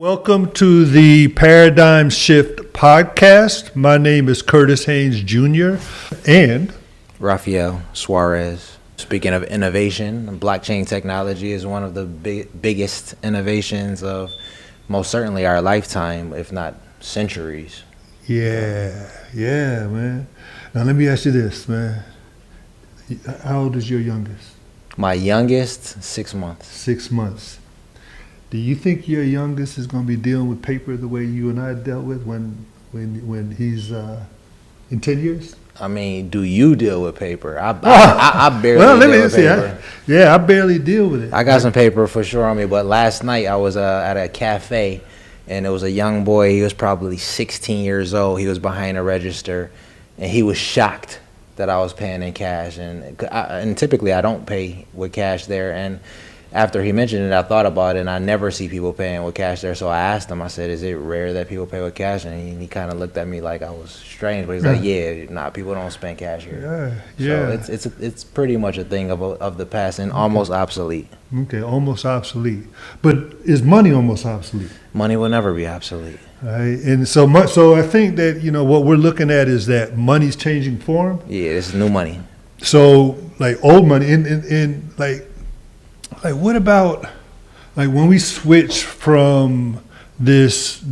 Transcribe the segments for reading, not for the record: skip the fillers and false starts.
Welcome to the Paradigm Shift podcast. My name is Curtis Haynes Jr. and Rafael Suarez. Speaking of innovation, blockchain technology is one of the biggest innovations of most certainly our lifetime, if not centuries. Yeah, man. Now let me ask you this, man. How old is your youngest? My youngest, 6 months. 6 months. Do you think your youngest is going to be dealing with paper the way you and I dealt with when he's in 10 years? I mean, do you deal with paper? I barely deal with paper. I barely deal with it. I got some paper for sure on me, but last night I was at a cafe, and it was a young boy. He was probably 16 years old. He was behind a register, and he was shocked that I was paying in cash. And typically I don't pay with cash there. And after he mentioned it, I thought about it, and I never see people paying with cash there. So I asked him, I said, is it rare that people pay with cash? And he kind of looked at me like I was strange, but he's like, people don't spend cash here. So it's pretty much a thing of the past and almost obsolete. Okay, almost obsolete. But is money almost obsolete? Money will never be obsolete. Right, and so I think that, what we're looking at is that money's changing form. Yeah, this is new money. So like old money, and like what about like when we switch from this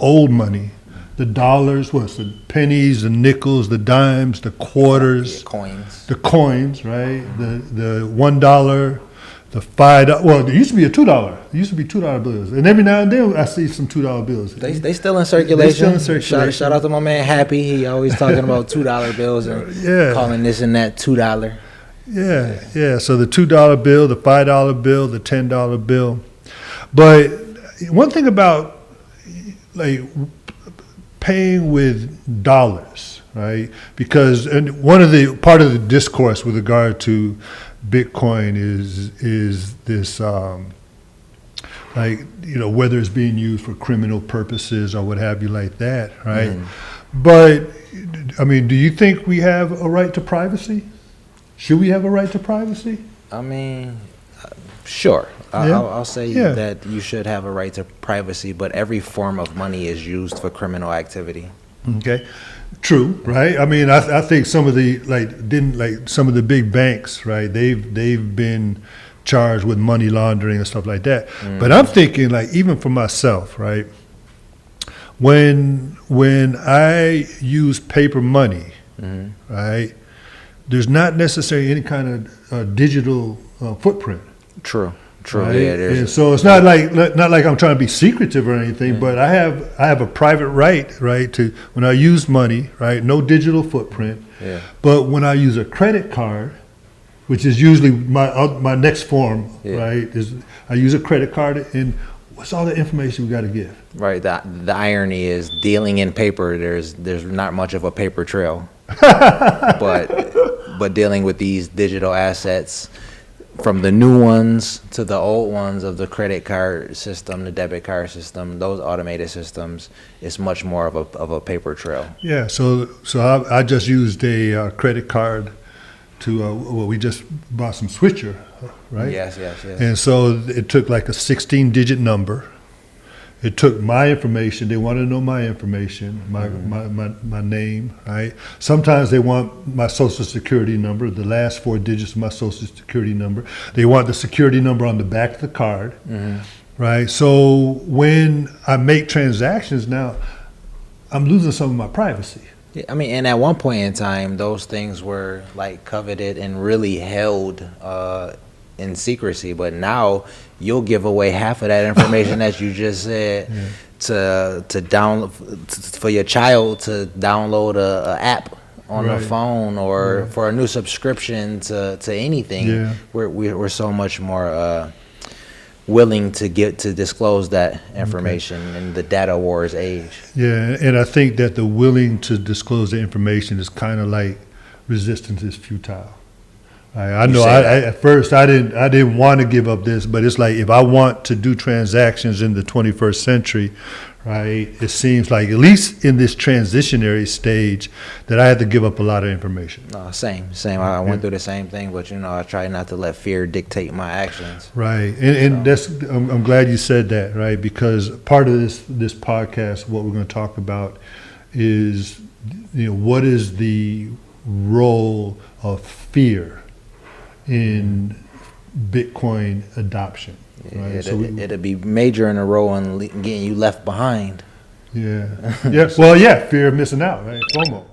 old money, the dollars, the pennies, the nickels, the dimes, the quarters, coins, the coins, right? The $1, the $5. Well, there used to be a $2. There used to be $2 bills, and every now and then I see some $2 bills. They still in circulation. Shout out to my man Happy. He always talking about $2 bills and calling this and that $2. Yeah. So the $2 bill, the $5 bill, the $10 bill. But one thing about like paying with dollars, right? Because part of the discourse with regard to Bitcoin is this whether it's being used for criminal purposes or what have you like that, right? But I mean, do you think we have a right to privacy? Should we have a right to privacy? I mean, sure. I'll say that you should have a right to privacy, but every form of money is used for criminal activity. Okay, true, right? I mean, I think some of the some of the big banks, right? They've been charged with money laundering and stuff like that. But I'm thinking, like, even for myself, right? When I use paper money, right? There's not necessarily any kind of digital footprint. True. Right? Yeah, and so it's not like I'm trying to be secretive or anything, but I have a private right, to when I use money, right? No digital footprint. Yeah. But when I use a credit card, which is usually my next form, right? Is I use a credit card, and what's all the information we got to give? Right. The irony is dealing in paper. There's not much of a paper trail. but dealing with these digital assets, from the new ones to the old ones of the credit card system, the debit card system, those automated systems, it's much more of a paper trail. Yeah. So I just used a credit card to we just bought some switcher, right? Yes. And so it took like a 16-digit number. It took my information. They want to know my information, my name, right? Sometimes they want my social security number, the last 4 digits of my social security number. They want the security number on the back of the card, right? So when I make transactions now, I'm losing some of my privacy. Yeah, I mean, and at one point in time, those things were like coveted and really held in secrecy, but now you'll give away half of that information that you just said to download for your child to download a app on the phone or for a new subscription to anything. Yeah. We're so much more willing to disclose that information in the data wars age. Yeah, and I think that the willing to disclose the information is kind of like resistance is futile. I know. At first, I didn't want to give up this, but it's like if I want to do transactions in the 21st century, right? It seems like at least in this transitionary stage that I had to give up a lot of information. No, same. I went through the same thing, but I try not to let fear dictate my actions. Right, and that's I'm glad you said that, right? Because part of this podcast, what we're going to talk about is, what is the role of fear in Bitcoin adoption? Right? It'll be major in a role in getting you left behind. Yeah. Well, fear of missing out, right? FOMO.